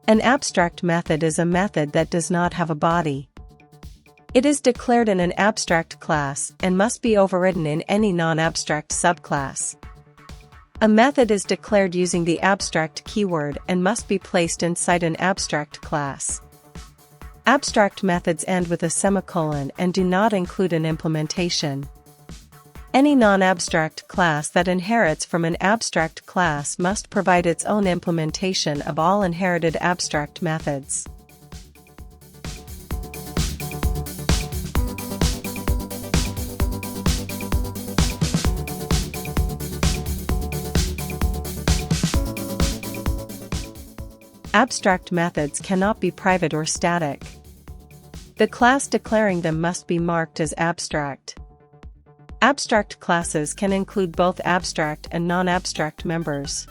An abstract method is a method that does not have a body. It is declared in an abstract class and must be overridden in any non-abstract subclass. A method is declared using the abstract keyword and must be placed inside an abstract class. Abstract methods end with a semicolon and do not include an implementation. Any non-abstract class that inherits from an abstract class must provide its own implementation of all inherited abstract methods. Abstract methods cannot be private or static. The class declaring them must be marked as abstract. Abstract classes can include both abstract and non-abstract members.